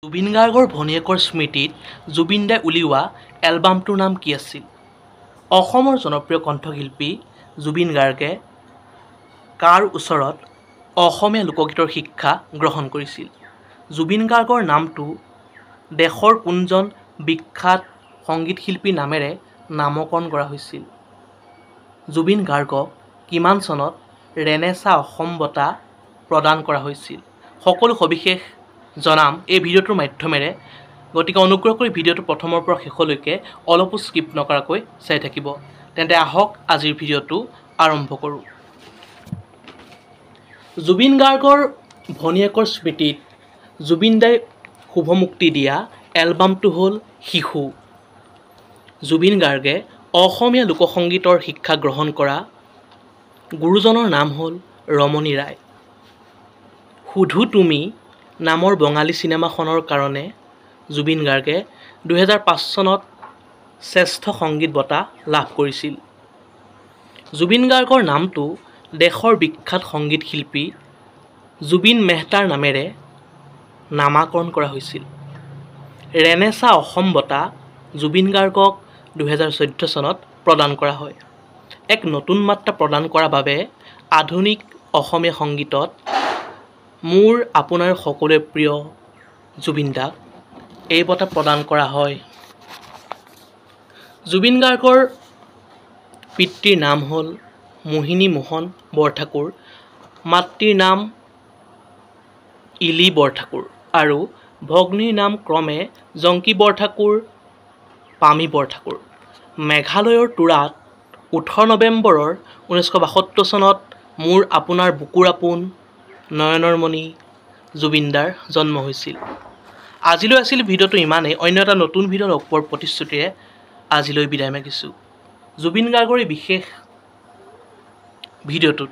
জুবিন গাৰ্গৰ ভনীয়েকৰ স্মৃতিত জুবিন দাই উলিওৱা এলবামটোৰ নাম কি আছিল? অসমৰ জনপ্ৰিয় কণ্ঠশিল্পী জুবিন গাৰ্গে কাৰ ওচৰত অসমীয়া লোকগীতৰ শিক্ষা গ্ৰহণ কৰিছিল? জুবিন গাৰ্গৰ নামটো দেশৰ কোনজন বিখ্যাত সংগীত শিল্পীৰ নামেৰে নামকৰণ কৰা হৈছিল? জুবিন গাৰ্গক কিমান চনত ৰেনেছাঁ অসম বঁটা প্ৰদান কৰা হৈছিল? সকলো সবিশেষ জনাম এই ভিডিঅ'টোৰ মাধ্যমেৰে, গতিকে অনুগ্ৰহ কৰি ভিডিঅ'টো প্ৰথমৰ পৰা শেষলৈকে অলপো স্কিপ নকৰাকৈ চাই থাকিব। তেন্তে আহক আজিৰ ভিডিঅ'টো আৰম্ভ কৰোঁ। জুবিন গাৰ্গৰ ভনীয়েকৰ স্মৃতিত জুবিন দাই শুভমুক্তি দিয়া এলবামটো হ'ল শিশু। জুবিন গাৰ্গে অসমীয়া লোকসংগীতৰ শিক্ষা গ্ৰহণ কৰা গুৰুজনৰ নাম হ'ল ৰমনী ৰায়। সুধো তুমি নামৰ বঙালী চিনেমাখনৰ কাৰণে জুবিন গাৰ্গে 2005 চনত শ্ৰেষ্ঠ সংগীত বঁটা লাভ কৰিছিল। জুবিন গাৰ্গৰ নামটো দেশৰ বিখ্যাত সংগীত শিল্পী জুবিন মেহতাৰ নামেৰে নামাকৰণ কৰা হৈছিল। ৰেনেছাঁ অসম বঁটা জুবিন গাৰ্গক 2014 চনত প্ৰদান কৰা হয়। এক নতুন মাত্ৰা প্ৰদান কৰাৰ বাবে আধুনিক অসমীয়া সংগীতত মোৰ আপোনাৰ সকলোৰে প্ৰিয় জুবিন দাক এই বঁটা প্ৰদান কৰা হয়। জুবিন গাৰ্গৰ পিতৃৰ নাম হ'ল মোহিনী মোহন বৰঠাকুৰ, মাতৃৰ নাম ইলী বৰঠাকুৰ আৰু ভগ্নীৰ নাম ক্ৰমে জংকী বৰঠাকুৰ, পামী বৰঠাকুৰ। মেঘালয়ৰ তুৰাত 18 নৱেম্বৰৰ 1972 চনত মোৰ আপোনাৰ বুকুৰ আপোন নয়নৰ মণি জুবিন দাৰ জন্ম হৈছিল। আজিলৈ আছিল ভিডিঅ'টো ইমানেই। অন্য এটা নতুন ভিডিঅ' লগ পোৱাৰ প্ৰতিশ্ৰুতিৰে আজিলৈ বিদায় মাগিছোঁ। জুবিন গাৰ্গৰ এই বিশেষ ভিডিঅ'টোত